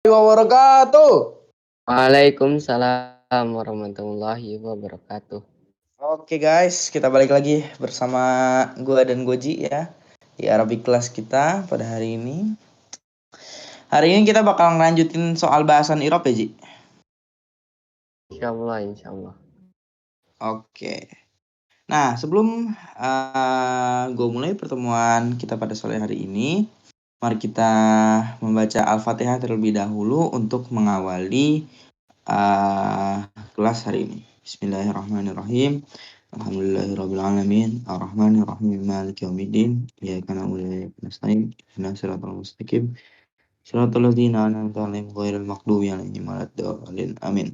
Wabarakatuh. Waalaikumsalam warahmatullahi wabarakatuh. Oke guys, kita balik lagi bersama gua dan Goji ya di Arabic class kita pada hari ini. Hari ini kita bakal ngelanjutin soal bahasan Irob ya, Ji? Insyaallah. Oke. Nah, sebelum gue mulai pertemuan kita pada sore hari ini, mari kita membaca Al-Fatihah terlebih dahulu untuk mengawali kelas hari ini. Bismillahirrahmanirrahim. Alhamdulillahirrabbilalamin. Ar-Rahmanirrahim. Maliki yaumiddin. Iyyaka na'budu wa iyyaka nasta'in. Ihdinas siratal mustaqim. Shiratal ladzina an'amta 'alaihim ghairil maghdubi 'alaihim waladdallin. Amin.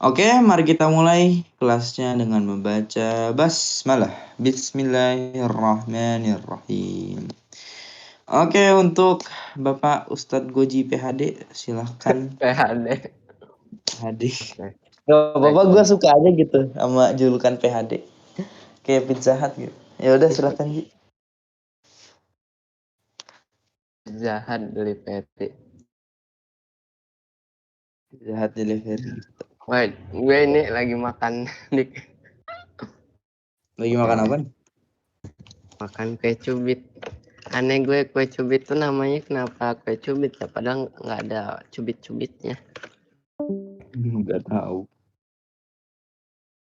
Oke, mari kita mulai kelasnya dengan membaca basmalah. Bismillahirrahmanirrahim. Oke, untuk Bapak Ustadz Goji PhD, silahkan. PHD. PhD. Gak apa-apa, gue suka aja gitu sama julukan PhD. Kayak Pizza Hut gitu. Ya udah silakan, Ji. Jahat dari PT. Jahat delivery. Wait, gue ini lagi makan dik. Lagi makan apa nih? Makan kue cubit. Aneh gue kue cubit tuh namanya kenapa kue cubit ya? Padahal nggak ada cubit-cubitnya. Nggak tahu.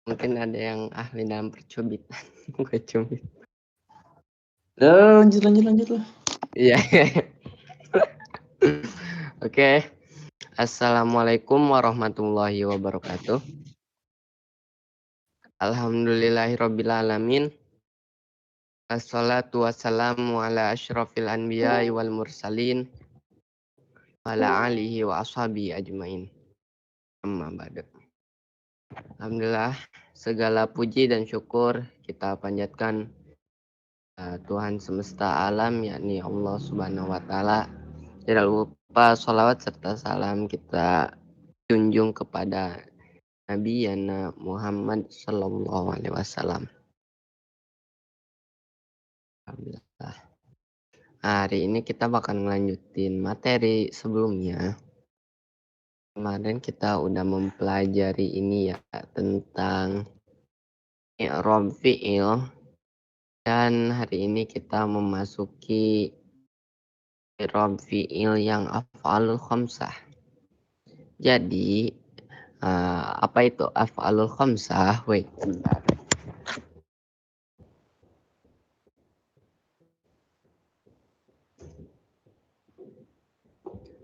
Mungkin ada yang ahli dalam percubitan. Kue cubit. Lanjut lah. Iya. Oke. Assalamualaikum warahmatullahi wabarakatuh. Alhamdulillahirrabbilalamin. Assalatu wassalamu ala asyrafil anbiya wal mursalin ala alihi wa ashabi ajmain. Amma ba'du. Alhamdulillah, segala puji dan syukur kita panjatkan Tuhan semesta alam, yakni Allah Subhanahu wa taala. Tidak lupa sholawat serta salam kita junjung kepada Nabi Yana Muhammad sallallahu alaihi wasallam. Alhamdulillah. Hari ini kita bakal melanjutin materi sebelumnya. Kemarin kita udah mempelajari ini ya tentang i'rab fi'il, dan hari ini kita memasuki i'rab fi'il yang af'alul khamsah. Jadi apa itu af'alul khamsah? Wait, bentar.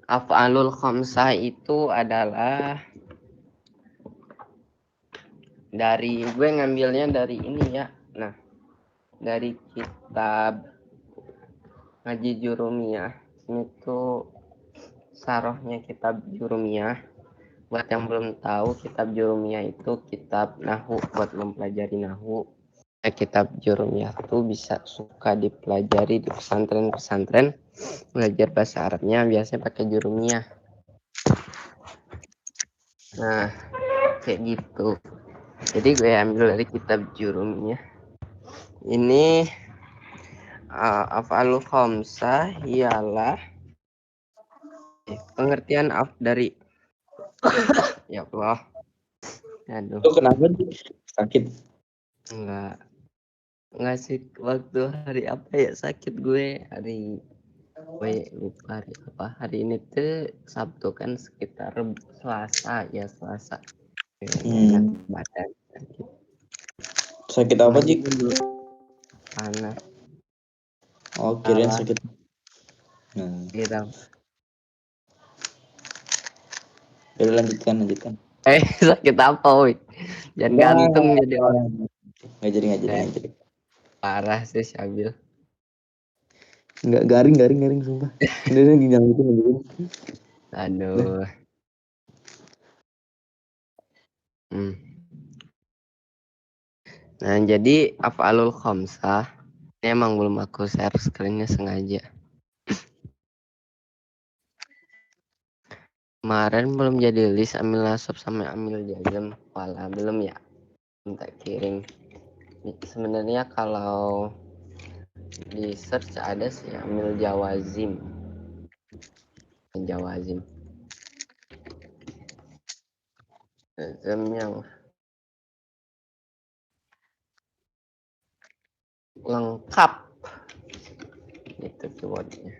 Af'alul khamsah itu adalah dari gue ngambilnya dari ini ya. Nah, dari kitab Ngaji Jurumiyah. Ini tuh sarohnya kitab Jurumiyah. Buat yang belum tahu, kitab Jurumiyah itu kitab Nahu buat mempelajari Nahu. Kitab Jurumiyah tuh bisa suka dipelajari di pesantren-pesantren. Belajar bahasa Arabnya biasanya pakai Jurumiyah. Nah, kayak gitu. Jadi gue ambil dari kitab Jurumiyah. Ini af'alul khamsah ialah pengertian dari ya Allah. Aduh. Lu kenapa sih? Sakit? Enggak sih, waktu hari apa ya sakit gue lupa hari apa. Hari ini tuh Sabtu kan sekitar Selasa. Enak badan sakit. Sakit apa, Ji? Panas. Oh, kirain sakit. Gitu. Udah lanjutkan. Sakit apa, woi? Jangan gantung jadi orang. Nggak jadi. Parah sih Syabil. Nggak garing sumpah. Udah lanjutin. Aduh. Nah, jadi af'alul khamsah ini emang belum aku share screen-nya sengaja. Kemarin belum jadi list amil nasab sama amil jazm. Wala belum ya. Minta kirim. Sebenarnya kalau di search ada sih amil jawazim. Jazm yang lengkap. Itu keywordnya.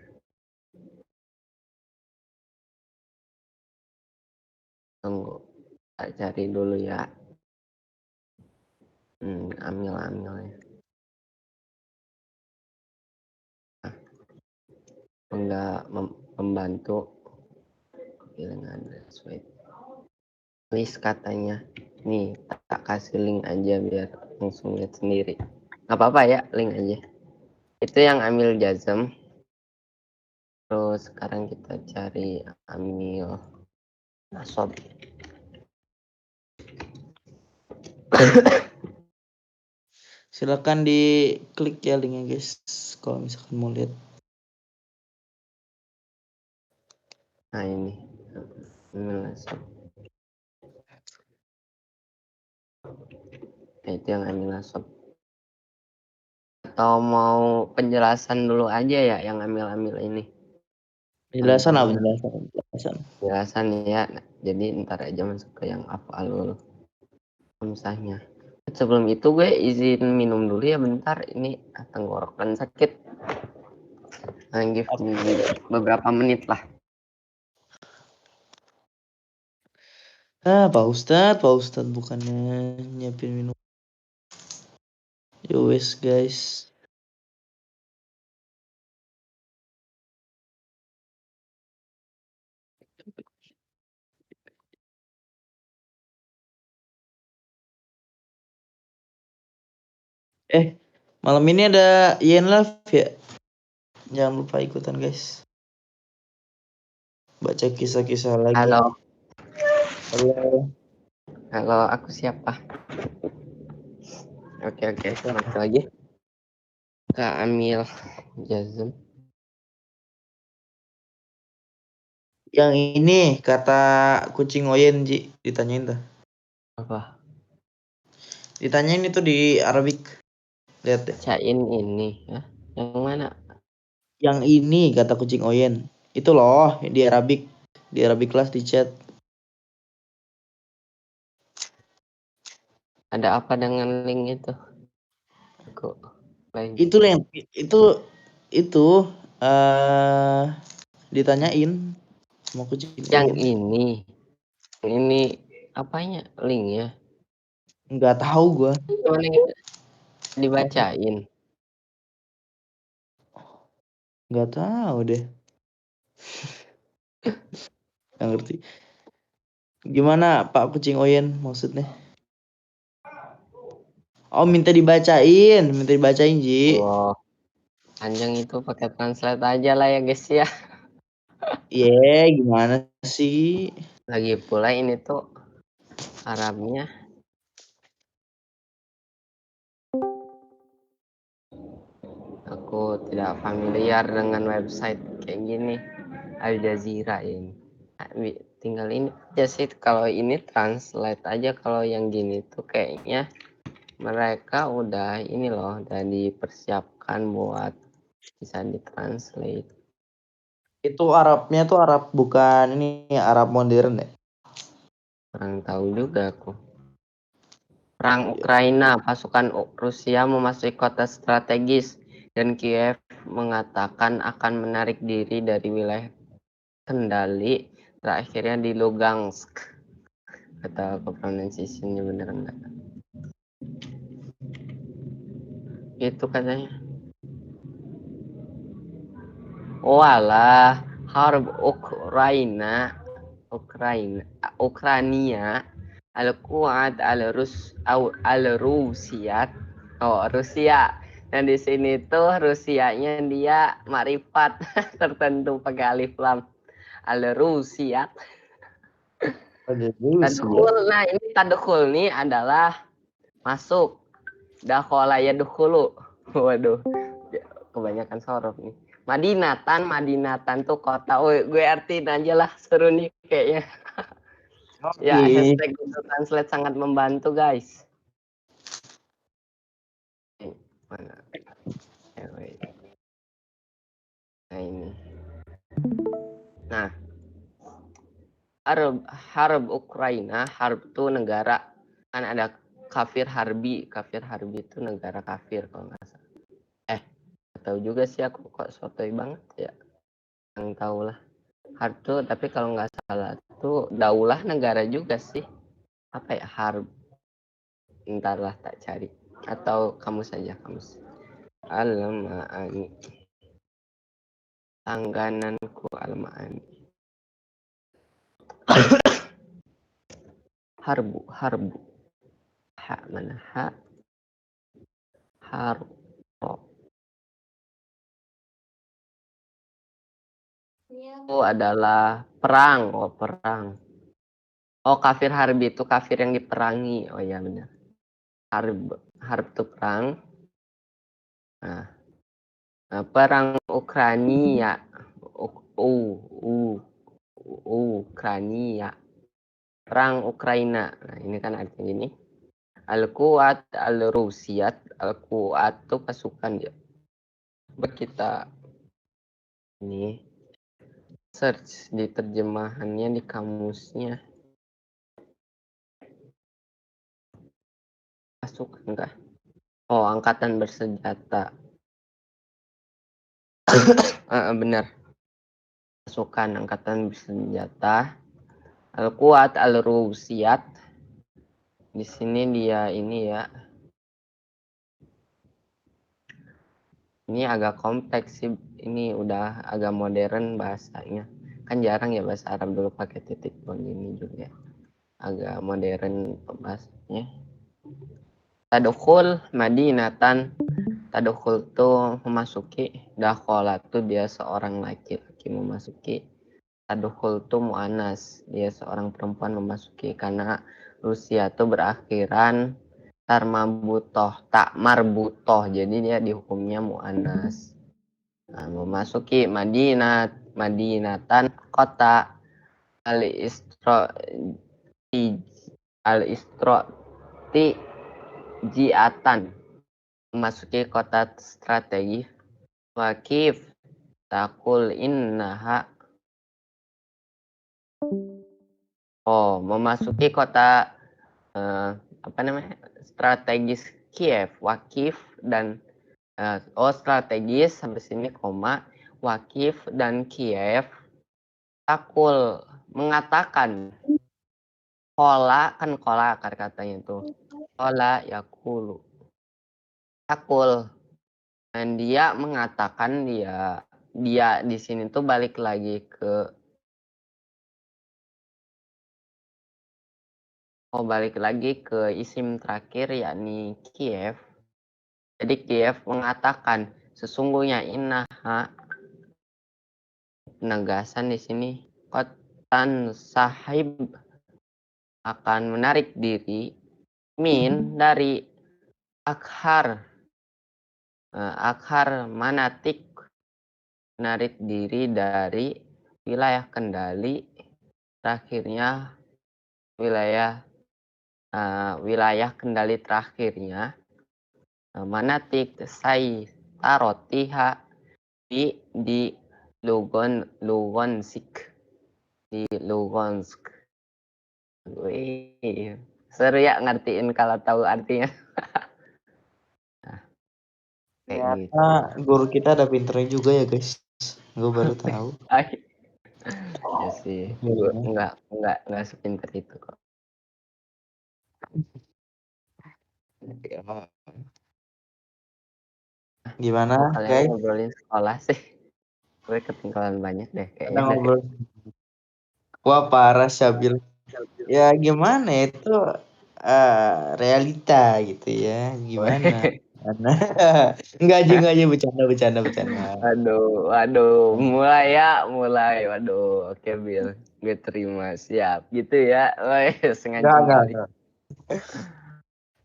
Tunggu, saya cari dulu ya. Ambil-ambilnya. Enggak membantu. Bilang address, wait. List katanya. Nih, tak kasih link aja biar langsung lihat sendiri. Gak apa-apa ya, link aja. Itu yang ambil Jazm. Terus sekarang kita cari ambil Nasob. Silakan diklik ya linknya guys, kalau misalkan mau lihat. Nah ini ambil Nasob. Nah, itu yang ambil Nasob. Atau mau penjelasan dulu aja ya yang ambil ini. Penjelasan apa Contohnya. penjelasan? Penjelasan ya. Nah, jadi ntar aja masuk ke yang af'alul hamzahnya. Sebelum itu gue izin minum dulu ya bentar. Ini tenggorokan sakit. Give me beberapa menit lah. Pak Ustadz bukannya nyiapin minum. Yo wes guys. Malam ini ada Yen Live ya. Jangan lupa ikutan guys. Baca kisah-kisah lagi. Halo. Halo. Halo, aku siapa? Oke, masuk lagi. Kak Amil Jazm. Yang ini kata kucing Oyen Ji, ditanyain tuh. Apa? Ditanyain itu di Arabik. Lihat deh. Bacain ini ya. Yang mana? Yang ini kata kucing Oyen. Itu loh di Arabik. Di Arabik kelas di chat. Ada apa dengan link itu? Aku lain. Itu yang itu ditanyain sama kucing Yang Oyen. ini apanya linknya? Nggak tahu gua. Gimana gitu? Dibacain. Nggak tahu deh. Nggak ngerti. Gimana Pak Kucing Oyen maksudnya? Oh minta dibacain Ji. Allah, panjang itu pakai translate aja lah ya guys ya. Gimana sih? Lagi pula ini tuh Arabnya. Aku tidak familiar dengan website kayak gini. Al Jazeera ini. Tinggal ini aja sih, kalau ini translate aja. Kalau yang gini tuh kayaknya mereka udah ini loh, udah dipersiapkan buat bisa ditranslate. Itu Arabnya tuh Arab bukan ini Arab modern ya? Kurang tahu juga aku. Perang Ukraina, pasukan Rusia memasuki kota strategis dan Kiev mengatakan akan menarik diri dari wilayah kendali terakhirnya di Lugansk. Kata aku pronunciation-nya bener enggak? Itu katanya. Walah, harb Ukraina al-Quad al-Rusiyat. Oh, Rusia. Dan di sini tuh Rusianya dia makrifat tertentu pakai alif lam. Al-Rusiyat. Tadkhul. Nah, ini tadkhul nih adalah masuk. Dakhala yadkhulu. Waduh, kebanyakan sorof nih. Madinatan tuh kota. Oh, gue artiin aja lah, seru nih kayaknya. Ya, hashtag Google Translate sangat membantu guys. Mana? Nah ini. Nah, harb Ukraina, harb itu negara, kan ada kafir harbi itu negara kafir kalau nggak salah. Tahu juga sih aku kok sotoy banget ya, yang tahu lah harb tuh, tapi kalau nggak salah tuh daulah negara juga sih, apa ya harb, entarlah tak cari, atau kamu saja Al-Ma'ani, langgananku Al-Ma'ani. harbu ha mana ha harbo itu adalah perang. Kafir harbi itu kafir yang diperangi. Oh ya benar, harb itu perang. Nah, perang Ukraina, Ukraina, perang Ukraina. Nah, ini kan artinya gini. Al-Quwat, Al-Rusiyat, Al-Quwat itu pasukan ya. Coba kita ini search di terjemahannya di kamusnya. Pasukan enggak? Oh, angkatan bersenjata. Benar. Pasukan angkatan bersenjata. Al-Quwat, Al-Rusiyat. Di sini dia ini ya. Ini agak kompleks sih. Ini udah agak modern bahasanya. Kan jarang ya bahasa Arab dulu pakai titik begini juga. Agak modern bahasanya. Tadkhul madinatan. Tadkhul tuh memasuki. Dakhola tuh dia seorang laki-laki memasuki. Tadkhul tuh mu'anas. Dia seorang perempuan memasuki. Karena Rusia tuh berakhiran tak marbutoh. Jadi dia dihukumnya mu'anas. Nah, memasuki Madinatan kota Al-Istrotijiatan, memasuki kota strategi. Wakif takul innaha, memasuki kota strategis Kiev. Wakif dan strategis sampai sini koma. Wakif dan Kiev takul mengatakan. Kola kan kola akar katanya itu. Kola yakulu. Takul. Dan dia mengatakan dia di sini tuh balik lagi ke isim terakhir yakni Kiev. Jadi Kiev mengatakan sesungguhnya innaha, penegasan di sini, kotan sahib akan menarik diri dari akhar manatik, menarik diri dari wilayah kendali terakhirnya, wilayah kendali terakhirnya, manatik say tarotiha di Lugansk. Wih, seru ya ngertiin kalau tahu artinya. Ternyata guru kita ada pinternya juga ya guys. Gue baru tahu. Ya sih, Ya. enggak sepinter itu kok. Gimana Kalian guys? ngobrolin sekolah sih, gue ketinggalan banyak deh Kita kayaknya. ngobrol. Wah parah Syabil. Ya gimana itu realita gitu ya. Gimana? Enggak aja bercanda. Aduh, mulai. Waduh, oke Bill, gue terima, siap gitu ya. Woi, sengaja kali.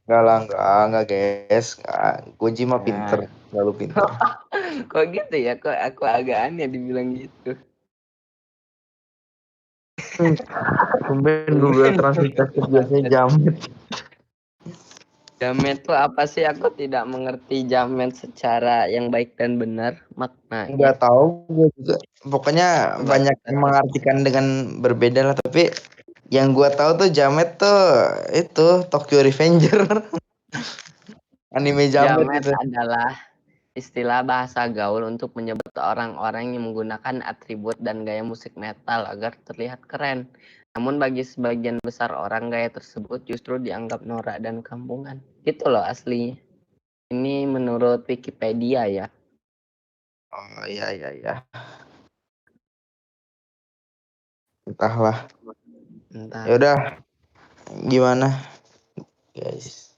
Enggak guys. Koji mah pinter, selalu pinter. Kok gitu ya? Kok aku agak aneh dibilang gitu. Tumben Google Translate biasanya jamet. Jamet itu apa sih? Aku tidak mengerti jamet secara yang baik dan benar maknanya. Nggak tahu gue juga. Pokoknya Coba banyak kita yang cek. mengartikan dengan berbeda lah. Tapi yang gue tahu tuh Jamet tuh itu Tokyo Revenger. Anime Jamet Jamet itu. adalah istilah bahasa gaul untuk menyebut orang-orang yang menggunakan atribut dan gaya musik metal agar terlihat keren. Namun bagi sebagian besar orang gaya tersebut justru dianggap norak dan kampungan. Gitu loh aslinya. Ini menurut Wikipedia ya. Oh iya iya iya. Entahlah. Entah. Ya udah, gimana, guys?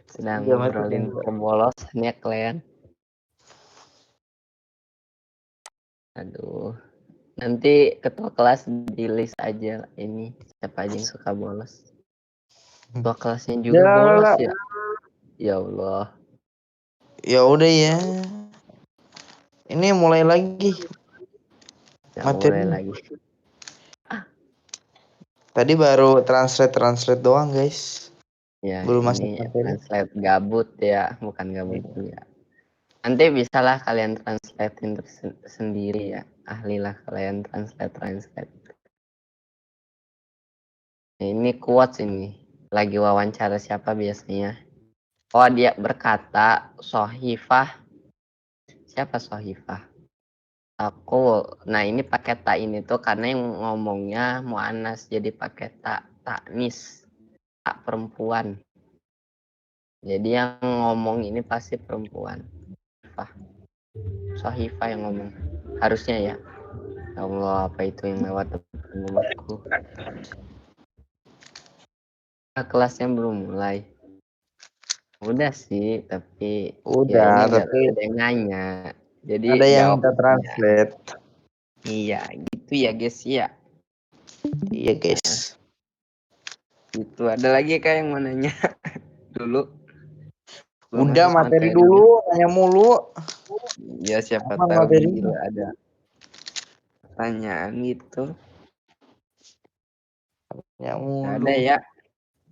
Sedang Jamet itu ngobrolin bolos ya kalian. Aduh. Nanti ketua kelas di list aja ini siapa aja yang suka bolos. Ketua kelasnya juga bolos ya. ya. Ya Allah. Ya udah ya. Ini mulai lagi Ya mulai materi. lagi. Tadi baru translate doang, guys. Ya Belum masuk ini materi. translate gabut ya, bukan gabut juga. Nanti bisalah kalian translatein sendiri ya. Ahlilah kalian translate. Ini quotes ini. Lagi wawancara siapa biasanya? Oh dia berkata Sohifah. Siapa Sohifah? Aku. Nah ini pakai tak ini tuh karena yang ngomongnya mu'anas jadi pakai tak taknis. Tak perempuan. Jadi yang ngomong ini pasti perempuan. Sohifah yang ngomong. Harusnya ya. Ya Allah apa itu yang lewat depan rumahku. Kelasnya belum mulai. Udah sih, tapi ya Udah, ini gak tapi ada yang nanya. Jadi ada yang jawab minta aja. translate. Iya, gitu ya guys ya. Iya, guys. Gitu. Ada lagi kayak yang mau nanya dulu? Belum Udah masuk materi materinya. dulu, tanya mulu. Ya siapa Apa tahu materi? bila ada pertanyaan gitu. Tanya Gak mulu. ada ya.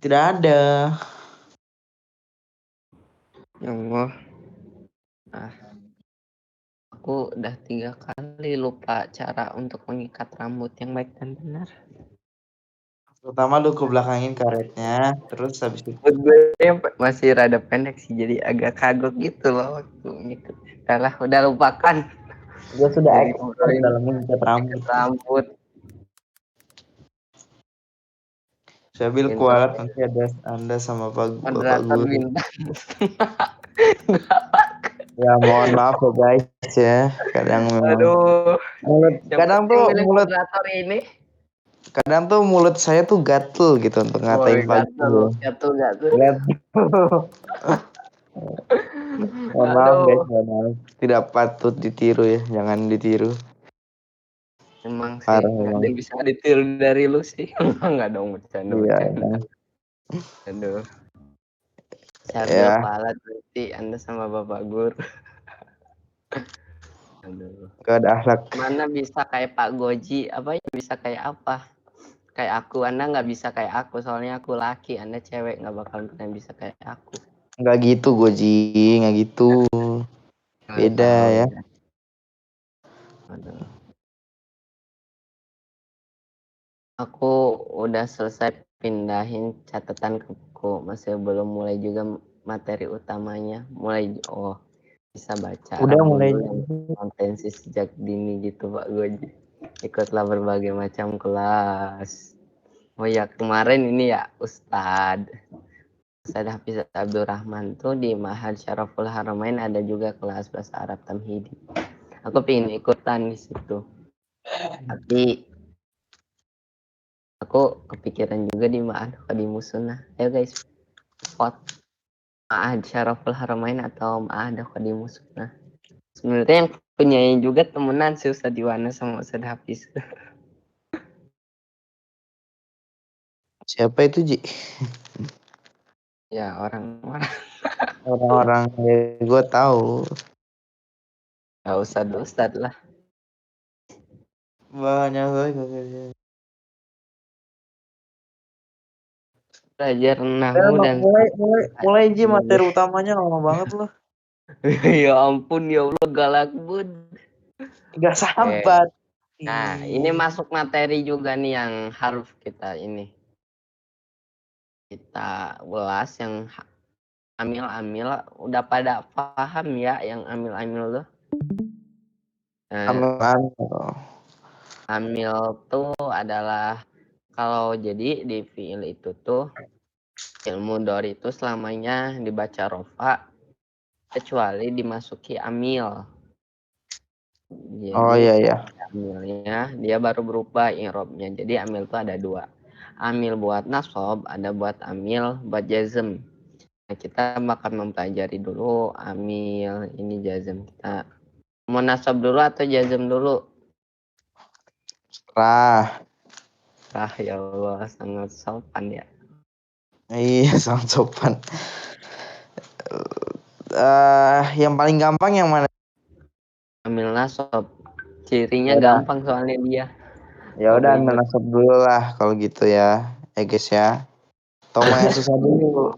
Tidak ada. Ya Allah. Ah, aku udah 3 kali lupa cara untuk mengikat rambut yang baik dan benar. Pertama lu ke belakangin karetnya, terus habis itu Gue masih rada pendek sih, jadi agak kagok gitu loh waktu ngikat. Udah lupakan. gue sudah Jadi expert ngobrolin dalam mengikat ikat rambut. rambut. Saya ambil Pinter kualat nanti ada Anda sama Bapak moderator Guru. bintang. Ya mohon maaf ya guys ya. Kadang memang Aduh, yang kadang penting tuh milih moderator ini. mulut saya tuh gatel gitu untuk ngatain Woi, Pak Guru. gatul. Gatel. Mohon maaf guys, Aduh, mohon maaf. Tidak patut ditiru ya, jangan ditiru. emang sih Parah nggak ada memang. yang bisa ditiru dari lu sih. Nggak dong, Iya, bercanda. emang. Aduh, saya ambil Ya, kualat nanti Anda sama Bapak Guru. Aduh. gak ada akhlak. Mana bisa kayak Pak Goji, apa ya bisa kayak apa? Kayak aku, Anda nggak bisa kayak aku, soalnya aku laki, Anda cewek, nggak bakal pernah bisa kayak aku. Nggak gitu Goji, nggak gitu. Nggak Beda tahu ya. ya. Aduh. Aku udah selesai pindahin catatan ke buku, masih belum mulai juga materi utamanya. Bisa baca Udah Rabu mulai. dulu yang kompetensi sejak dini gitu Pak Goji. Ikutlah berbagai macam kelas. Oh ya kemarin ini ya Ustadz Hafiz Abdurrahman tuh di Ma'had Syaraful Haramain ada juga kelas bahasa Arab Tamhidi. Aku pengen ikutan di situ. Tapi aku kepikiran juga di Ma'had Khadimus Sunnah. Ayo guys, vote Ma'had Syaraful Haramain atau Ma'had Khadimus Sunnah. Sebenarnya yang punya juga temenan sih Ustadz Iwana sama Ustadz Hafiz. Siapa itu Ji? Ya orang-orang. Orang-orang ya gue tahu. Gak usah Ustadz lah. Banyak lagi. belajar nahu dan mulai Ji, materi utamanya lama banget loh. ya ampun ya Allah, galak bud. Gak sahabat. Nah, ini masuk materi juga nih yang harus kita ulas, yang amil-amil udah pada paham ya yang amil-amil tuh. Amil tuh adalah, kalau jadi di fiil itu tuh ilmu mudhari itu selamanya dibaca rofa kecuali dimasuki amil. Jadi iya. amilnya dia baru berubah i'rabnya. Jadi amil itu ada dua. Amil buat nasab, ada buat amil buat jazm. Nah, kita akan mempelajari dulu amil ini jazm. Kita mau nasab dulu atau jazm dulu? Ya Allah, sangat sopan ya. Iya, sangat sopan. Yang paling gampang yang mana? Amil nasab. Cirinya Yaudah. gampang soalnya dia. Ya udah, ambil nasab dulu lah kalau gitu ya, guys ya. Atau mau yang susah dulu?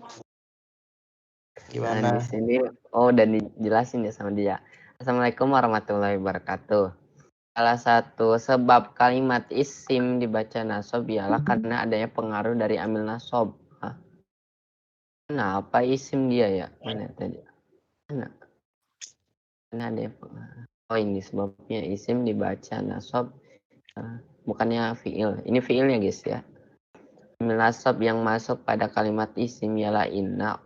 Gimana? Nah, di sini udah dijelasin ya sama dia. Assalamualaikum warahmatullahi wabarakatuh. Salah satu sebab kalimat isim dibaca nasab ialah karena adanya pengaruh dari amil nasab. Nah, apa isim dia ya? Mana tadi? Mana? Karena ada pengaruh. Oh, ini sebabnya isim dibaca nasab. Bukannya fiil. Ini fiilnya guys ya. Amil nasab yang masuk pada kalimat isim ialah inna.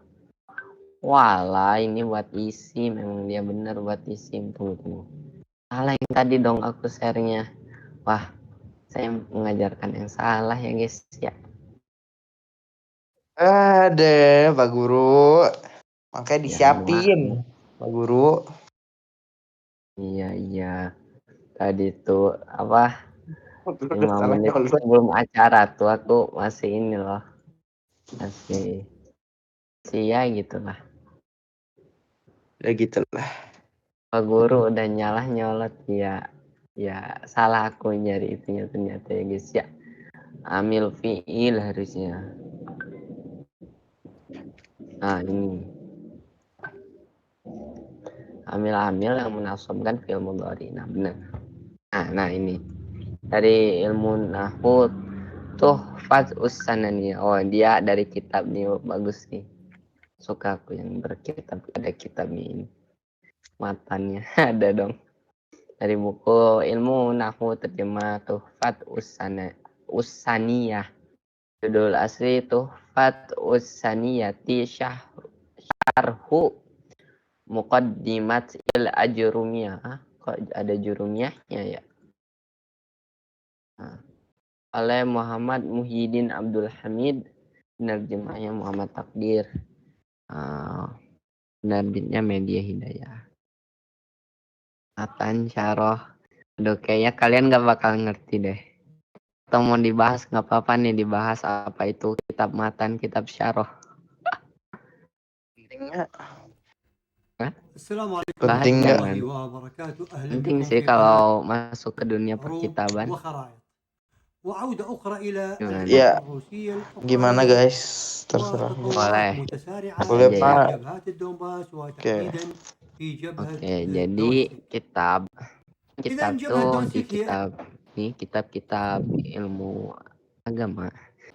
Wala, ini buat isim. Memang dia benar buat isim. Tunggu. Salah yang tadi dong aku share-nya. Wah, saya mengajarkan yang salah ya guys ya. Ada Pak Guru. Makanya disiapin, Pak Guru. Iya. Tadi tuh apa? 5 menit sebelum acara tuh aku masih ini loh. Masih ya gitu lah. Ya gitu lah. Pak Guru udah nyolot ya. Ya salah aku nyari itunya ternyata ya guys ya. Amil fiil harusnya. Nah ini. Amil-amil yang menasabkan fi'il mudhari. Nah benar. Nah ini. Dari ilmu nahwu tuh Faz'us Sanani. Oh dia dari kitab nih, bagus nih. Suka aku yang berkitab, ada kitab ini. Matanya ada dong. Dari buku ilmu nahwu terjemah Tuhfat Usaniyah. Judul asli Tuhfat Usaniyati Syarhu Muqaddimat il Ajrumiyah. Kok ada jurumiyahnya ya? Nah, oleh Muhammad Muhyiddin Abdul Hamid, penerjemahnya Muhammad Takdir, penerbitnya Media Hidayah. Matan Syarah. Aduh, kayaknya kalian gak bakal ngerti deh. Atau mau dibahas gak apa-apa nih, dibahas apa itu kitab matan, kitab syarah. Pentingnya. Penting sih kalau masuk ke dunia perkitaban. Ya, gimana guys? Terserah. Boleh. Boleh Pak. Oke, jadi kitab tuh di kitab ilmu agama,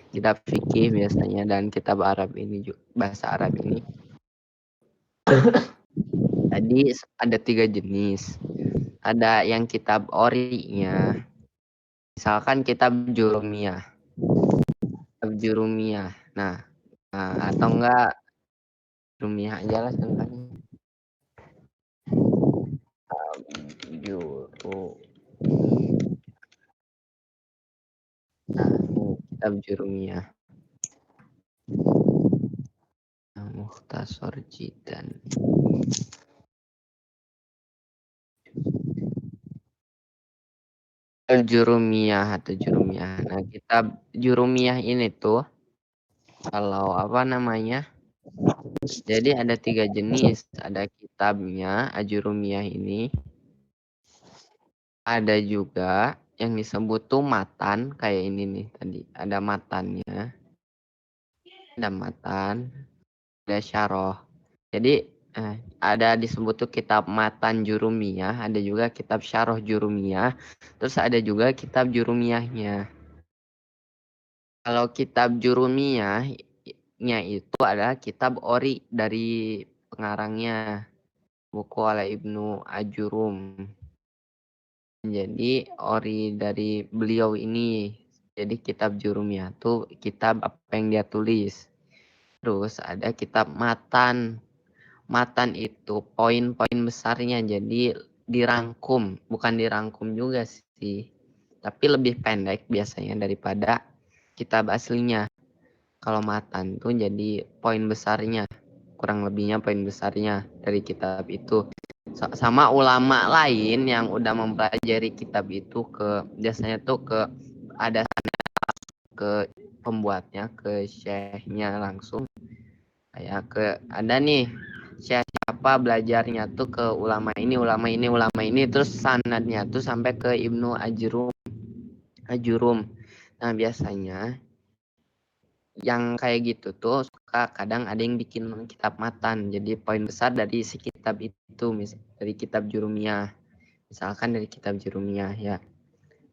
kitab fikih biasanya, dan kitab Arab ini juga, bahasa Arab ini. Tadi ada 3 jenis. Ada yang kitab orinya, misalkan kitab jurumiyah. Nah, atau enggak jurumiyah aja lah contohnya. Kitab jurumiyah. Mukhtasar Jidan. Jurumiyah atau jurumiyah. Nah, kitab jurumiyah ini tuh kalau apa namanya? Jadi ada 3 jenis. Ada kitabnya Ajurumiyah ini. Ada juga yang disebut tuh matan, kayak ini nih tadi. Ada matannya. ada matan, ada syarah. Jadi ada disebut tuh kitab matan jurumiyah, ada juga kitab syarah jurumiyah, terus ada juga kitab jurumiyahnya. Kalau kitab jurumiyahnya itu adalah kitab ori dari pengarangnya, buku oleh Ibnu Ajurum. Jadi ori dari beliau ini. Jadi kitab jurumiyah tuh kitab apa yang dia tulis. Terus ada kitab matan. Matan itu poin-poin besarnya, jadi dirangkum, bukan dirangkum juga sih, tapi lebih pendek biasanya daripada kitab aslinya. Kalau matan tuh jadi poin besarnya, kurang lebihnya poin besarnya dari kitab itu. Sama ulama lain yang udah mempelajari kitab itu biasanya tuh ada ke pembuatnya, ke syekhnya langsung. Kayak ada nih siapa belajarnya tuh ke ulama ini terus sanadnya tuh sampai ke Ibnu Ajurum. Nah biasanya yang kayak gitu tuh suka kadang ada yang bikin kitab matan, jadi poin besar dari si kitab itu, dari kitab jurumiyah, misalkan dari kitab jurumiyah ya.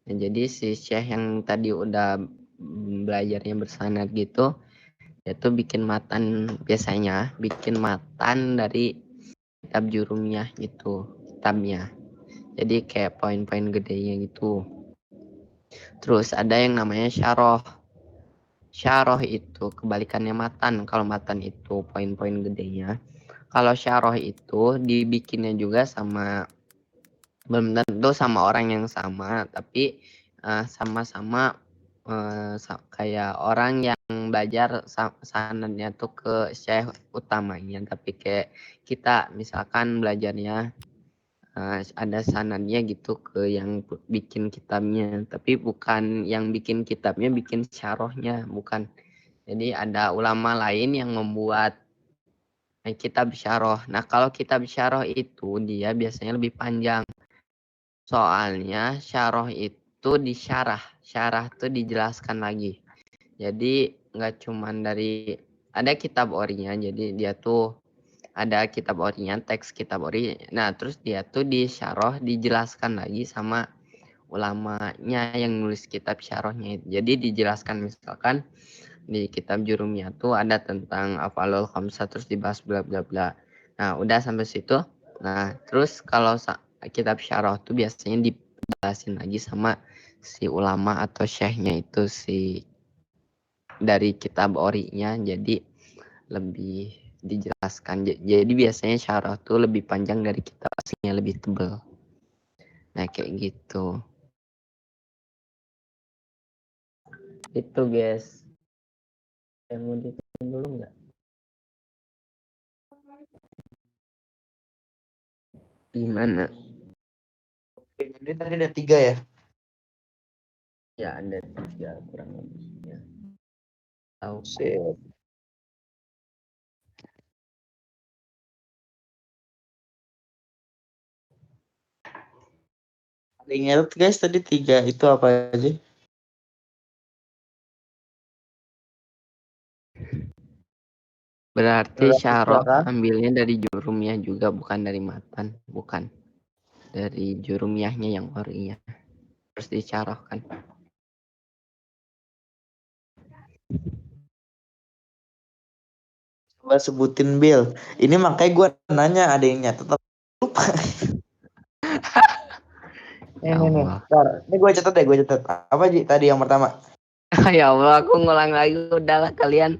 Nah, jadi si syekh yang tadi udah belajarnya bersanad gitu, itu bikin matan, biasanya bikin matan dari kitab jurumiyah gitu kitabnya, jadi kayak poin-poin gedenya gitu. Terus ada yang namanya syarah itu kebalikannya matan. Kalau matan itu poin-poin gedenya, kalau syarah itu dibikinnya juga belum tentu sama orang yang sama, tapi sama-sama kayak orang yang belajar sanadnya tuh ke syekh utamanya, tapi kayak kita misalkan belajarnya ada sanadnya gitu ke yang bikin kitabnya, tapi bukan yang bikin kitabnya bikin syarahnya, bukan. Jadi ada ulama lain yang membuat kitab syarah. Nah kalau kitab syarah itu dia biasanya lebih panjang, soalnya syarah itu syarah tuh dijelaskan lagi. Jadi nggak cuman dari ada kitab orinya, jadi dia tuh ada kitab orinya, teks kitab ori. Nah terus dia tuh disyarah, dijelaskan lagi sama ulamanya yang nulis kitab syarahnya. Jadi dijelaskan, misalkan di kitab jurumiyah tuh ada tentang afalul khamsah, terus dibahas bla bla bla. Nah udah sampai situ. Nah terus kalau kitab syarah tuh biasanya dijelasin lagi sama si ulama atau syekhnya itu dari kitab orinya, jadi lebih dijelaskan. Jadi biasanya syarah tuh lebih panjang dari kitab aslinya, lebih tebal. Nah kayak gitu. Itu guys. Yang mau ditanya dulu nggak? Gimana? Jadi tadi ada 3 ya? Ya ada 3 kurang lebihnya. Tahu. Sip. Ingat guys tadi 3 itu apa aja? Berarti syarah ambilnya dari jurumiyah juga, bukan dari matan, bukan. Dari jurumiyahnya yang orinya. Terus disyarahkan. Coba sebutin Bill. Ini makanya gue nanya, ada yang nyatet tapi lupa. Ya Nih. Allah. Bentar. Ini gue catat deh, gue catat. Apa Ji tadi yang pertama? Ya Allah, aku ngulang lagi, udahlah kalian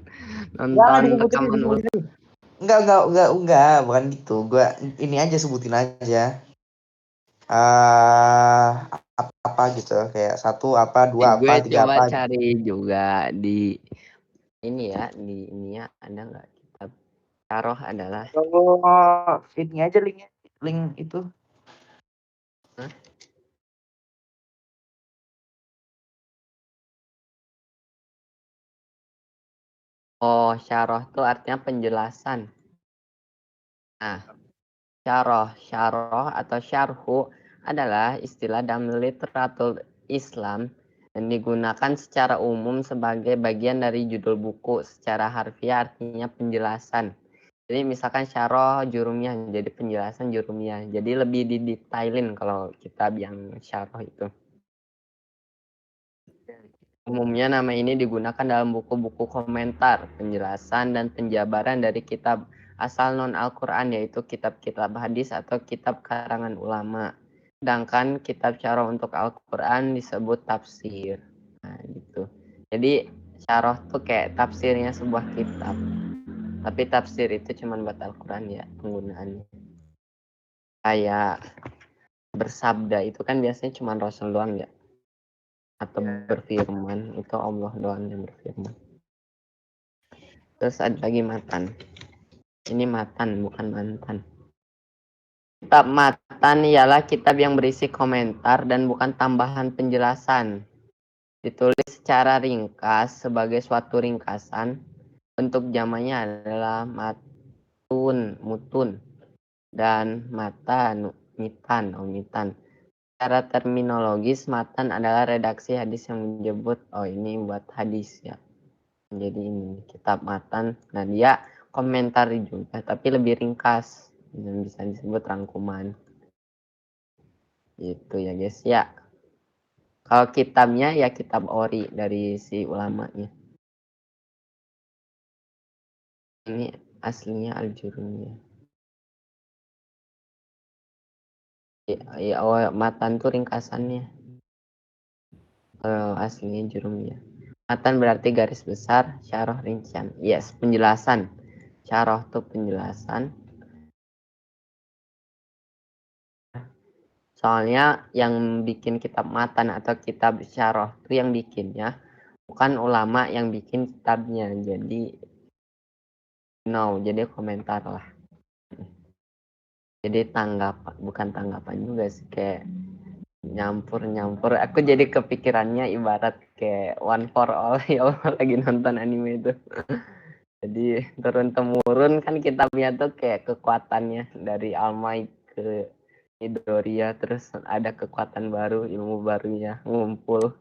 Jangan nonton disebutin, rekaman ulang. disebutin. Bukan gitu. Gue ini aja sebutin aja. Apa gitu, kayak 1 apa, 2 apa, Gue 3 coba apa gitu. cari juga di ini ya, di ini ya, ada nggak kitab syarah adalah. Oh, ini aja linknya, link itu. Hah? Oh, syarah tuh artinya penjelasan. Nah, syarah atau syarhu adalah istilah dalam literatur Islam dan digunakan secara umum sebagai bagian dari judul buku. Secara harfiah artinya penjelasan. Jadi misalkan syarah jurumiyah jadi penjelasan jurumiyah. Jadi lebih didetailin kalau kitab yang syarah itu. Umumnya nama ini digunakan dalam buku-buku komentar, penjelasan, dan penjabaran dari kitab asal non-Al-Quran, yaitu kitab-kitab hadis atau kitab karangan ulama. Sedangkan kitab syarah untuk Al-Quran disebut tafsir. Nah, gitu. Jadi syarah tuh kayak tafsirnya sebuah kitab. Tapi tafsir itu cuma buat Al-Quran ya penggunaannya. Kayak bersabda itu kan biasanya cuma Rasul doang ya. Atau berfirman, itu Allah doang yang berfirman. Terus ada lagi matan. Ini matan, bukan mantan. Kitab matan ialah kitab yang berisi komentar dan bukan tambahan penjelasan. Ditulis secara ringkas sebagai suatu ringkasan. Bentuk jamaknya adalah mutun, dan matan, mitan. Secara terminologis, matan adalah redaksi hadis yang menyebut, ini buat hadis ya. Jadi ini kitab matan. Nah dia komentar juga, tapi lebih ringkas dan bisa disebut rangkuman. Itu ya guys ya. Kalau kitabnya ya kitab ori dari si ulamanya. Ini aslinya Al-Jurumiyah. Matan tuh ringkasannya. Aslinya Jurumiyah. Matan berarti garis besar, syarah rincian. Yes, penjelasan. Syarah tuh penjelasan. Soalnya yang bikin kitab matan atau kitab syarah itu yang bikinnya bukan ulama yang bikin kitabnya. Jadi jadi komentar lah. Jadi bukan tanggapan juga sih, kayak nyampur. Aku jadi kepikirannya ibarat kayak One for All ya lagi nonton anime itu. Jadi turun temurun kan kitabnya tuh kayak kekuatannya dari All Might ke Midoriya, terus ada kekuatan baru, ilmu barunya ngumpul,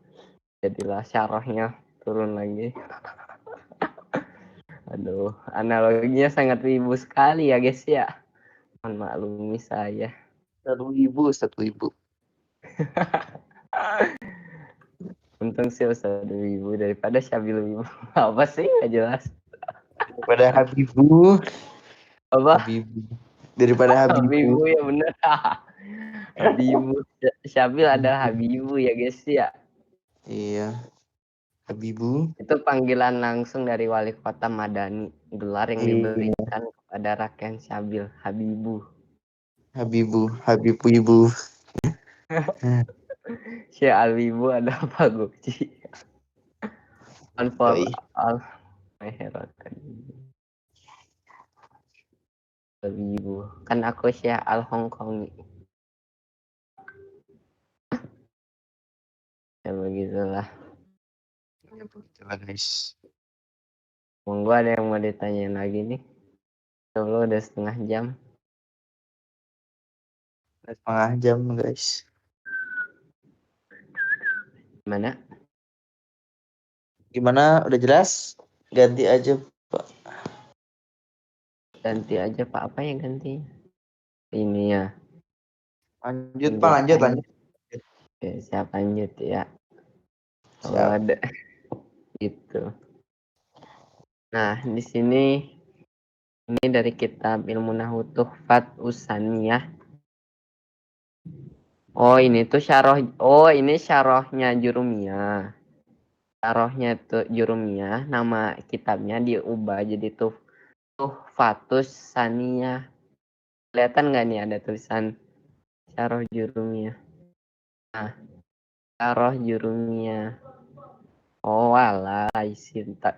jadilah syarahnya turun lagi. Aduh, analoginya sangat wibu sekali ya guys ya. Mohon maklumi saya. Satu ibu. Untung sih Ustaz wibu daripada Syabil wibu. Apa sih nggak jelas. Daripada Habibu. Apa? Daripada Habibu Habibu. ya bener. Habibu. Syabil adalah Habibu ya guys ya. Iya. Habibu. Itu panggilan langsung dari wali kota Madani. Gelar yang Iya. diberikan kepada Raken Syabil, Habibu. Habibu ibu. Syekh Alwibu ada apa Guci? On for Yoi. all Meherot Alwibu. Kan aku Syekh Al Hongkong. Ya begitulah. Ya begitulah guys. Monggo ada yang mau ditanyain lagi nih. Dulu udah setengah jam. Setengah jam guys. Mana? Gimana? Udah jelas? Ganti aja Pak. Ganti aja Pak. Apa yang ganti? Ini ya. Lanjut Pak, lanjut. Oke, siap lanjut ya. Kalau Siap. ada gitu. Nah, di sini ini dari kitab Ilmu Nahwu Tuhfat Usaniyah. Oh, ini tuh syarah. Oh, ini syarahnya Jurumiyah. Syarahnya tuh Jurumiyah, nama kitabnya diubah jadi Tuhfatus Saniyah. Kelihatan nggak nih ada tulisan syarah Jurumiyah? Nah, syarah Jurumiyah. Oh, alah,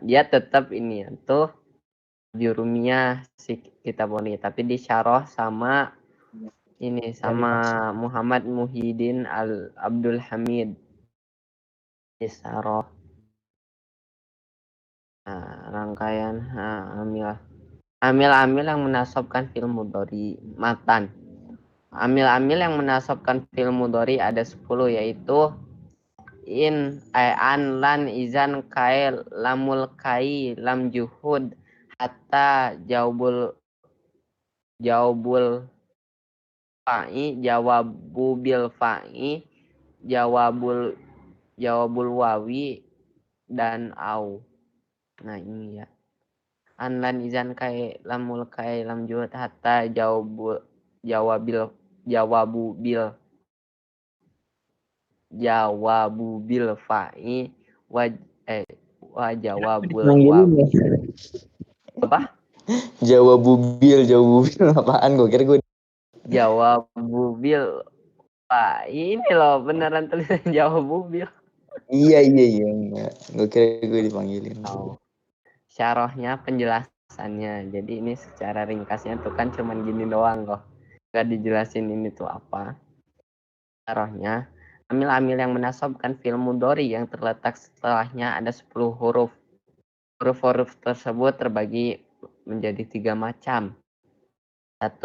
dia tetap ini ya, tuh Jurumiyah si kitab ini, tapi disyarah sama ini sama Muhammad Muhyiddin Al Abdul Hamid Isyarah. Nah, rangkaian amil yang menasabkan fil mudhari matan. Amil yang menasabkan fil mudhari ada 10, yaitu in an lan izan kai lamul kai lam juhud hatta jawabul fa'i jawabul wawi dan au. Nah ini ya. An lan izan kai lamul kai lam juhud hatta jawabu bil fa'i wa jawabul wawi. Apa? Jawabubil apaan? Gue kira gue Jawabu bil fa'i ini loh beneran tulisan jawabu bil. iya. Gue kira gue dipanggilin. Oh. Syarahnya penjelasannya. Jadi ini secara ringkasnya tuh kan cuman gini doang kok. Gak dijelasin ini tuh apa. Syarahnya, amil-amil yang menasabkan fi'il mudhari yang terletak setelahnya ada 10 huruf. Huruf-huruf tersebut terbagi menjadi 3 macam. 1.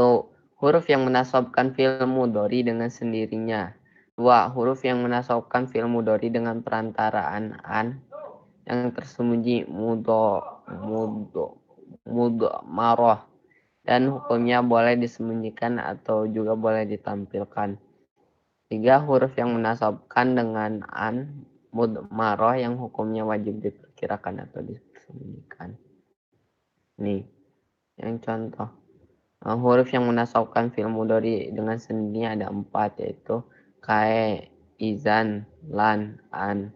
Huruf yang menasabkan fi'il mudhari dengan sendirinya. 2. Huruf yang menasabkan fi'il mudhari dengan perantaraan an yang tersembunyi marah dan hukumnya boleh disembunyikan atau juga boleh ditampilkan. 3. Huruf yang menasabkan dengan an mudmarah yang hukumnya wajib diperkirakan atau disembunyikan. Nih, yang contoh. Huruf yang menasabkan fi'il mudhari dengan sendirinya ada 4, yaitu kae, izan, lan, an.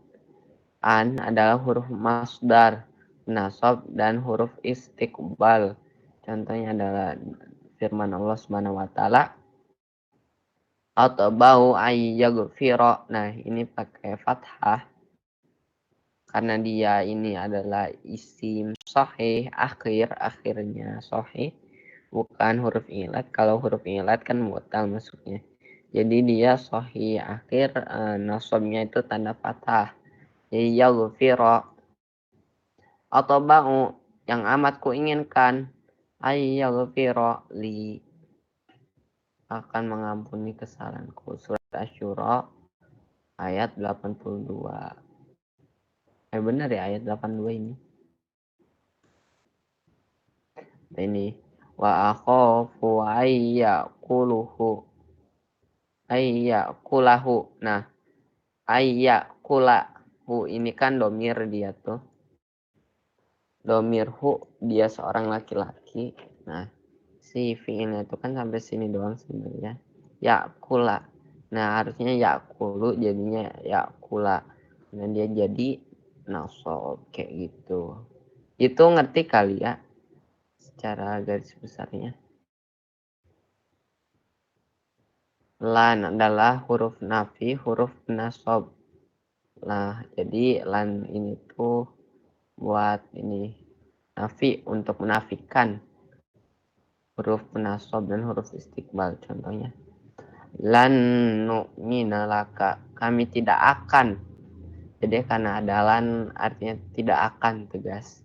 An adalah huruf masdar, nasab, dan huruf istiqbal. Contohnya adalah firman Allah Subhanahu wa taala, atba'u ayyaghfira. Nah, ini pakai fathah karena dia ini adalah isim sahih akhirnya sahih, bukan huruf ilat. Kalau huruf ilat kan mu'tal masuknya. Jadi dia sahih akhir, nasabnya itu tanda fathah. Jadi yaghfira. Atba'u yang amat kuinginkan ayyaghfira li akan mengampuni kesalahanku. Surat Asy-Syura ayat 82. Benar ya ayat 82 ini. Ini wa akhafu ayyakulahu. Nah, ayyakulahu ini kan domir dia tuh. Domir hu dia seorang laki-laki. Nah, si fi'ilnya itu kan sampai sini doang sebenarnya. Yakula. Nah, harusnya yakulu jadinya yakula. Nah, dia jadi nasab kayak gitu. Itu ngerti kali ya secara garis besarnya. Lan adalah huruf nafi, huruf nasab. Nah, jadi lan ini tuh buat ini nafi untuk menafikan huruf penasab dan huruf istiqbal. Contohnya lan nu'mina laka, kami tidak akan. Jadi karena ada lan artinya tidak akan, tegas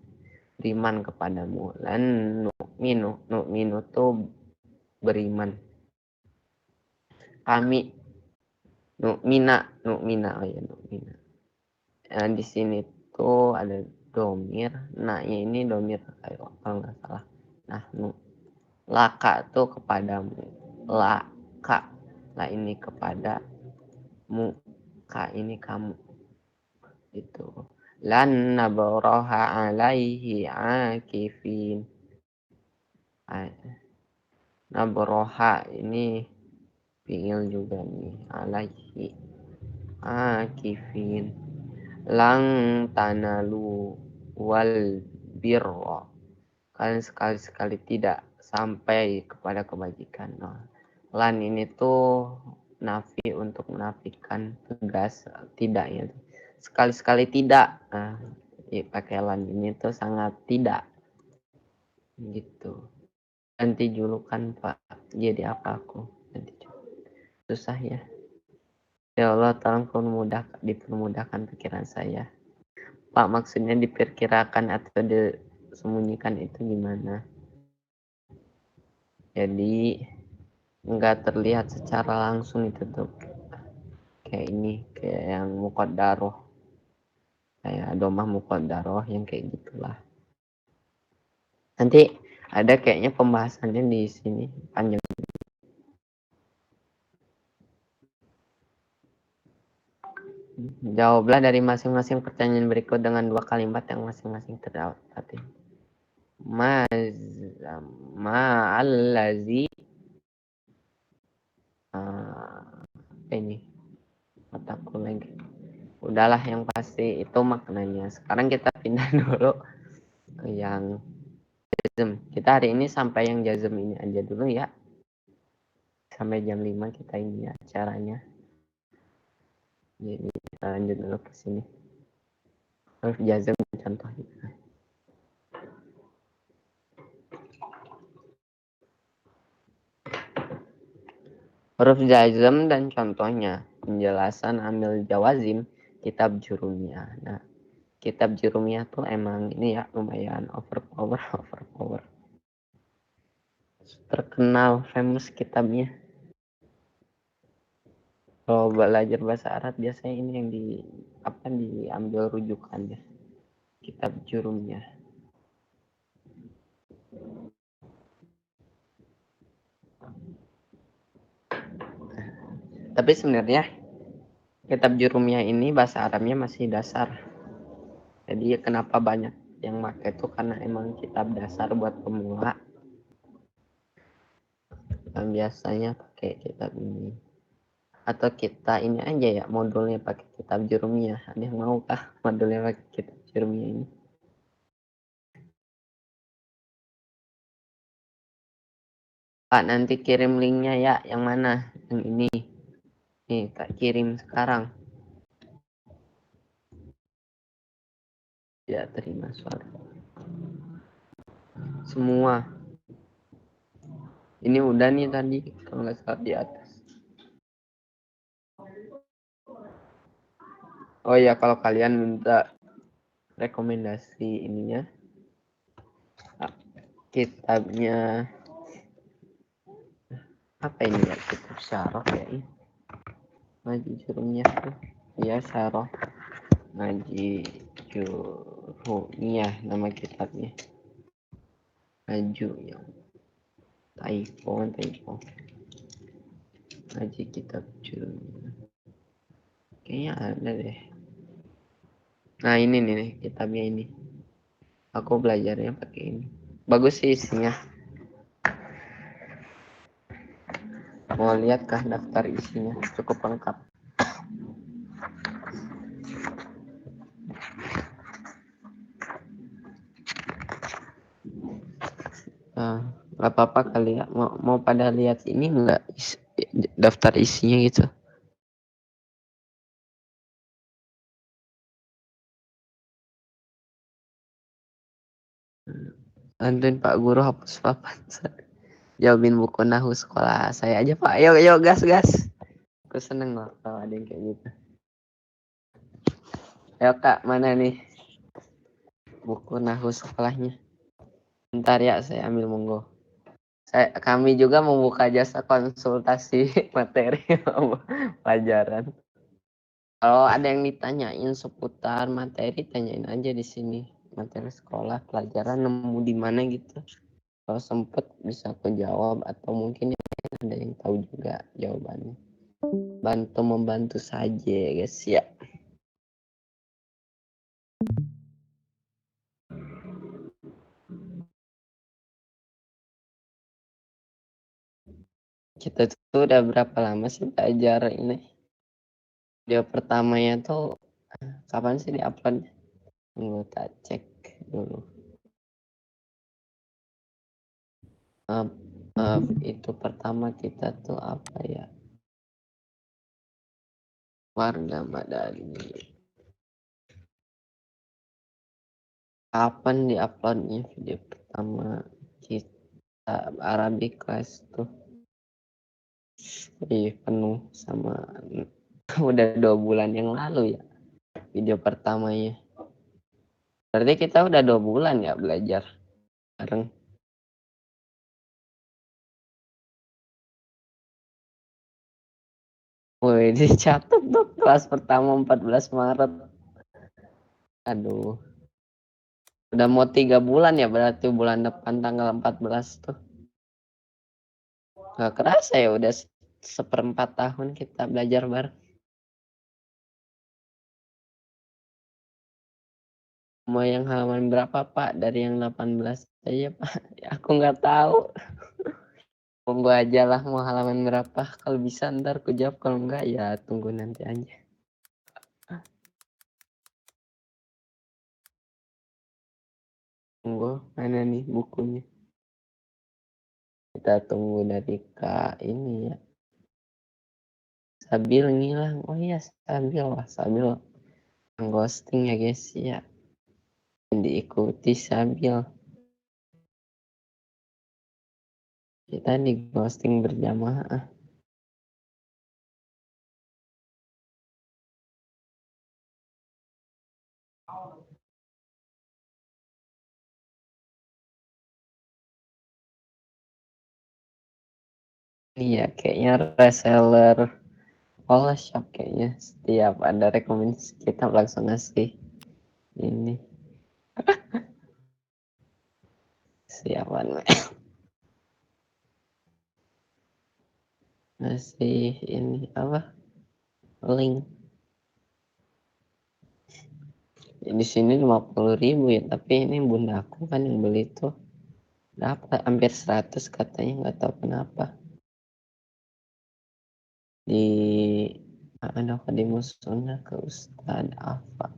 beriman kepadamu. Lan nu'minu tuh beriman. Kami nu'mina oh ya nu'mina. Di sini tuh ada domir. Nah ini domir kalau nggak salah. Nah laka tuh kepadamu. Laka. Lah ini kepada mu. Ka ini kamu. Itu. Lan nabaraha alaihi akifin. Nabaraha ini fi'il juga nih. Alaihi akifin. Lang tanalu wal birra. Kalian sekali-sekali tidak sampai kepada kebajikan. Nah, lan ini tuh nafi untuk menafikan, tegas tidak ya. Sekali-sekali tidak. Nah, pakai lan ini tuh sangat tidak. Gitu. Ganti julukan Pak. Jadi apa aku? Ganti susah ya. Ya Allah, tolong dipermudahkan pikiran saya. Pak, maksudnya diperkirakan atau disembunyikan itu gimana? Jadi nggak terlihat secara langsung itu tuh. kayak ini, kayak yang muqaddaroh, kayak domah muqaddaroh yang kayak gitulah. Nanti ada kayaknya pembahasannya di sini panjang. Jawablah dari masing-masing pertanyaan berikut dengan 2 kalimat yang masing-masing terdapat. Ma'allazi apa ini? Otakku lagi. Udahlah yang pasti itu maknanya. Sekarang kita pindah dulu ke yang jazm. Kita hari ini sampai yang jazm ini aja dulu ya. Sampai jam 5 kita ini acaranya. Jadi kita lanjut dulu ke sini. Huruf jazm contohnya. Huruf jazm dan contohnya. Penjelasan amil jawazim kitab jurumiyah. Nah, kitab jurumiyah tuh emang ini ya lumayan overpower. Terkenal, famous kitabnya. Kalau belajar bahasa Arab biasanya ini yang diambil rujukannya. Kitab jurumiyah. Tapi sebenarnya kitab jurumiyah ini bahasa Arabnya masih dasar. Jadi kenapa banyak yang pakai itu karena emang kitab dasar buat pemula. Dan biasanya pakai kitab ini. Atau kita ini aja ya modulnya pakai kitab jurumiyah. Ada yang mau kah modulnya pakai kitab jurumiyah ini? Pak nanti kirim linknya ya. Yang mana? Yang ini. Nih tak kirim sekarang. Ya terima suara. Semua. Ini udah nih tadi kalau nggak salah di atas. Oh ya kalau kalian minta rekomendasi ininya kitabnya apa ini ya, kitab syarah ya ini ngaji jurumiyah tuh ya syarah ngaji jurumiyah nama kitabnya. Maju yang typo ngaji kitab jurumiyah kayaknya ada deh. Nah ini nih kitabnya ini aku belajarnya pakai ini, bagus sih isinya. Mau lihat kah daftar isinya? Cukup lengkap. Nah, nggak apa-apa kali ya. Mau pada lihat ini nggak daftar isinya gitu? Bantuin Pak Guru hapus papan. Jawabin buku nahu sekolah saya aja Pak. Ayo gas. Aku seneng loh kalau ada yang kayak gitu. Ayo Kak, mana nih buku nahu sekolahnya? Bentar ya, saya ambil monggo. Kami juga membuka jasa konsultasi materi pelajaran. Kalau ada yang ditanyain seputar materi, tanyain aja di sini. Materi sekolah, pelajaran nemu di mana gitu. Kalau sempet bisa aku jawab atau mungkin ada yang tahu juga jawabannya. Bantu membantu saja guys ya. Kita tuh udah berapa lama sih belajar ini? Video pertamanya tuh kapan sih diupload? Tunggu tak cek dulu. Itu pertama kita tuh apa ya? Warga Madani. Kapan diuploadnya video pertama kita Arabic class tuh? Penuh sama udah 2 bulan yang lalu ya video pertamanya. Berarti kita udah 2 bulan ya belajar bareng. Woi, dicatat dong kelas pertama 14 Maret. Aduh. Udah mau 3 bulan ya, berarti bulan depan tanggal 14 tuh. Gak kerasa ya, udah seperempat tahun kita belajar bareng. Mau yang halaman berapa Pak? Dari yang 18 aja Pak. Aku nggak tahu. Tunggu aja lah mau halaman berapa. Kalau bisa ntar aku jawab. Kalau enggak ya tunggu nanti aja. Tunggu mana nih bukunya. Kita tunggu dari Kak ini ya. Sabil ngilang. Oh iya Sabil lah. Sabil ghosting ya guys ya. Diikuti Sabil. Kita di ghosting berjamaah. Iya kayaknya reseller all shop kayaknya setiap ada rekomendasi kita langsung ngasih ini siapan ngasih ini apa link ya, di sini 50.000 ya tapi ini bunda aku kan yang beli tuh dapat hampir 100 katanya nggak tahu kenapa di ada di musola ke Ustad Afa.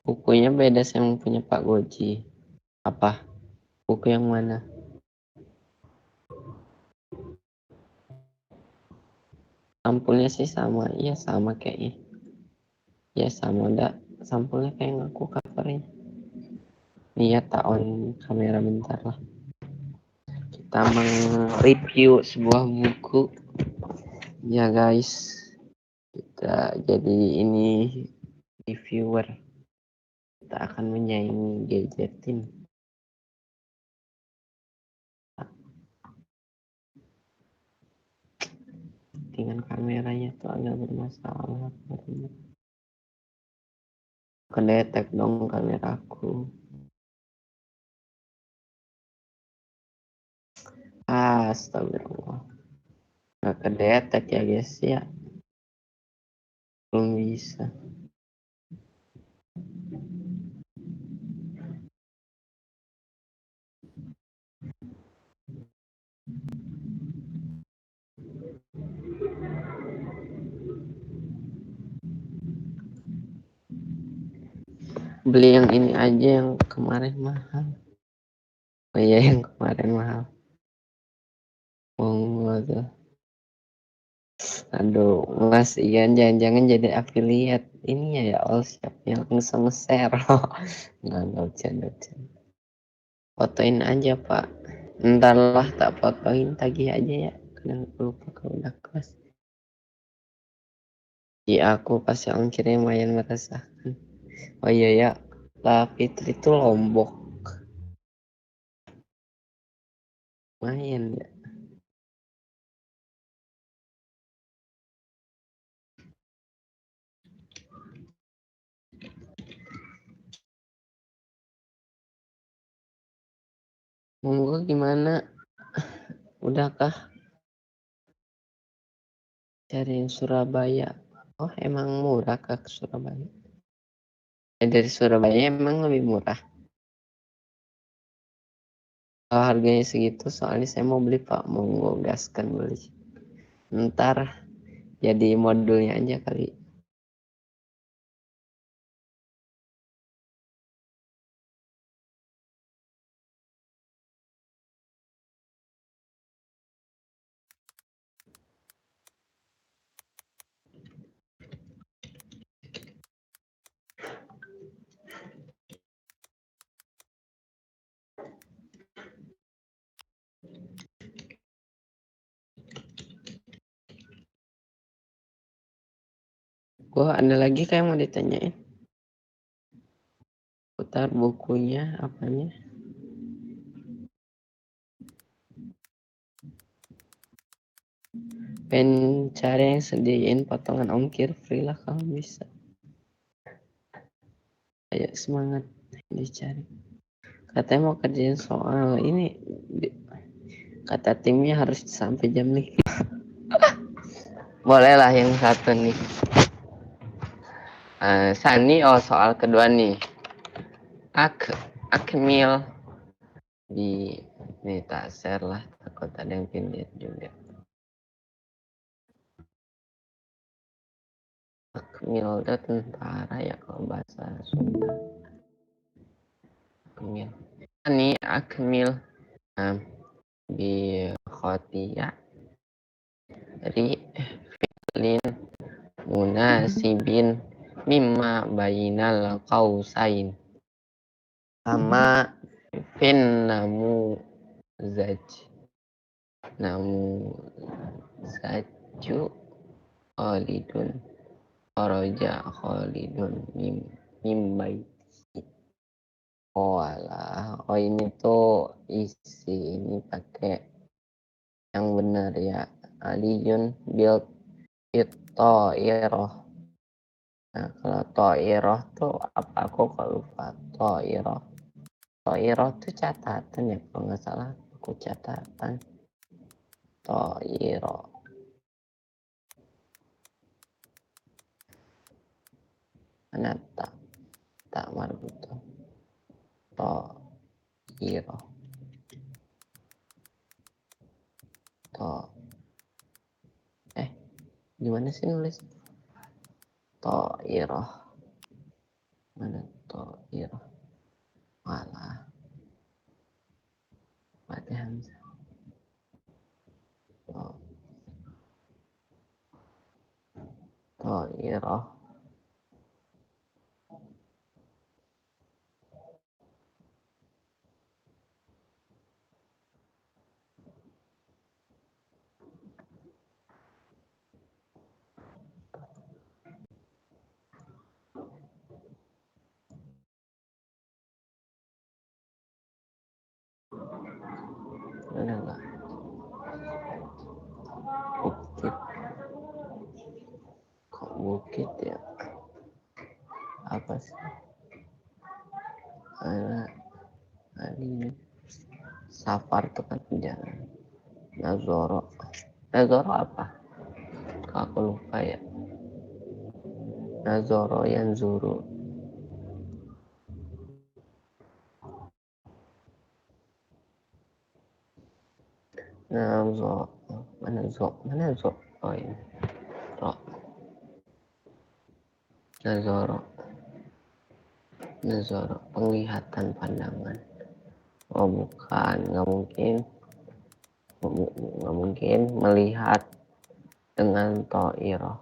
Bukunya beda sama punya Pak Goji. Apa buku yang mana? Sampulnya sih sama, iya sama kayaknya. Ya sama enggak, sampulnya kayak ngaku covernya. Iya tak on kamera bentar lah. Kita review sebuah buku. Ya guys, kita jadi ini reviewer. Kita akan menyaingi gadgetin. Dengan kameranya tuh agak bermasalah. Kedetek dong kameraku. Astagfirullah. Gak kedetek ya guys ya. Belum bisa. Beli yang ini aja yang kemarin mahal. Oh iya yang kemarin mahal. Monggo tuh. Aduh, Mas Ian jangan-jangan jadi affiliate ini ya all shop yang langsung share. Nggak bercanda. Fotoin aja Pak. Ntar lah tak fotoin tagih aja ya. Kadang lupa kalau udah kelas. Iya aku pasti ongkirnya lumayan meresahkan. Oh iya ya, lah Fitri itu Lombok. Lumayan ya. Monggo gimana? Udahkah cari yang Surabaya? Oh emang murah kah ke Surabaya? Dari Surabaya emang lebih murah. Kalau harganya segitu soalnya saya mau beli Pak. Monggo gaskan beli. Ntar jadi modulnya aja kali. Gua ada lagi kayak mau ditanyain. Putar bukunya apanya? Pengen cari yang sediain potongan ongkir free lah kalau bisa. Ayo semangat dicari. Katanya mau kerjain soal ini. Kata timnya harus sampai jam 5. Boleh lah yang satu nih. Sani, soal kedua nih. Akmil di ini tak share lah, takut ada yang pindah juga. Akmil itu tentara ya kalau bahasa Sunda. Akmil. Ini akmil di khotia dari fi'lin munasibin mimma bainal qausain sama namu zaju khalidun kharaja khalidun mimbai. Oh ini tuh isi ini pakai yang benar ya. Aliyun bil iroh. Nah kalau to'iroh tuh apa, aku kalau lupa. To'iroh tuh catatan ya kalau nggak salah, aku catatan. To'iroh mana tak marbutoh. To'iroh gimana sih nulis to'iroh, mana to'iroh, malah pakai hamzah. To'iroh ada nggak? Bukit, kok bukit ya? Apa sih? Ini safar tuh kan jalan. Nazoro apa? Kok aku lupa ya. Nazoro yang zuru. Mana zo? Oh ini. Nazoro penglihatan, pandangan. Oh bukan, nggak mungkin melihat dengan to'iroh.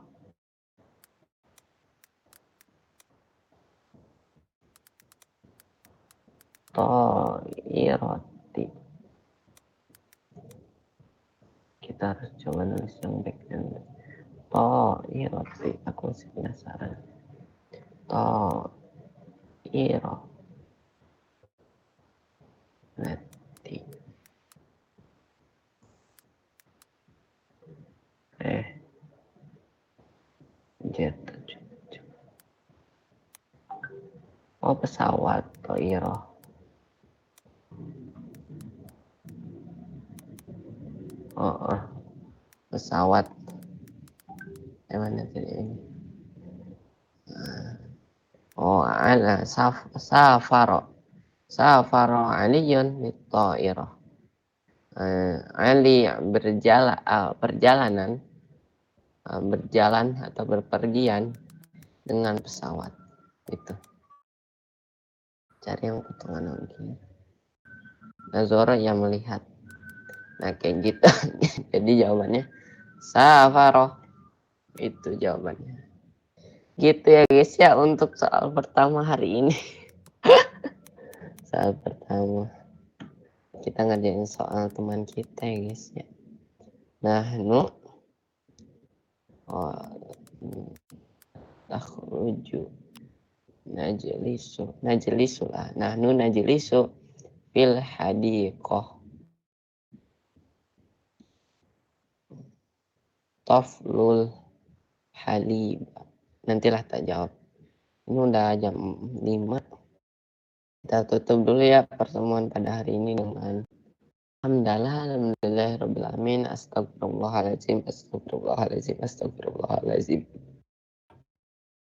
To'iroti. Kita harus coba nulis yang back end. To'iroti, aku masih penasaran. To'iroh. Nanti. Jet. Oh pesawat, to'iroh. Pesawat. Mana tadi ini? Ala Safaro Aliyun bit-ta'irah. Ali berjalan atau berpergian dengan pesawat. Itu. Cari yang potongan lagi. Nazoro yang melihat. Nah kayak gitu. Jadi jawabannya Safaro. Itu jawabannya. Gitu ya guys ya untuk soal pertama hari ini. Soal pertama. Kita ngerjain soal teman kita ya guys ya. Nah, nakhruju najlisu lah. Nahnu najlisu fil hadiqah. Taflul halib. Nantilah tak jawab. Ini udah jam 5. Kita tutup dulu ya pertemuan pada hari ini dengan alhamdulillahirrabbilalamin. Astagfirullahaladzim.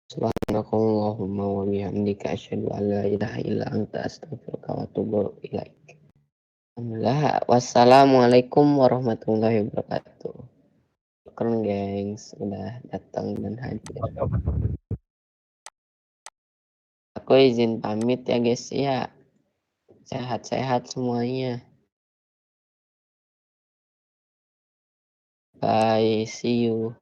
Subhanakallahumma wa bihamdika asyhadu an la ilaha illa anta astaghfiruka wa atubu ilaik. Alhamdulillah. Wassalamualaikum warahmatullahi wabarakatuh. Keren gengs udah datang dan hadir. Aku izin pamit ya guys ya. Sehat-sehat semuanya. Bye, see you.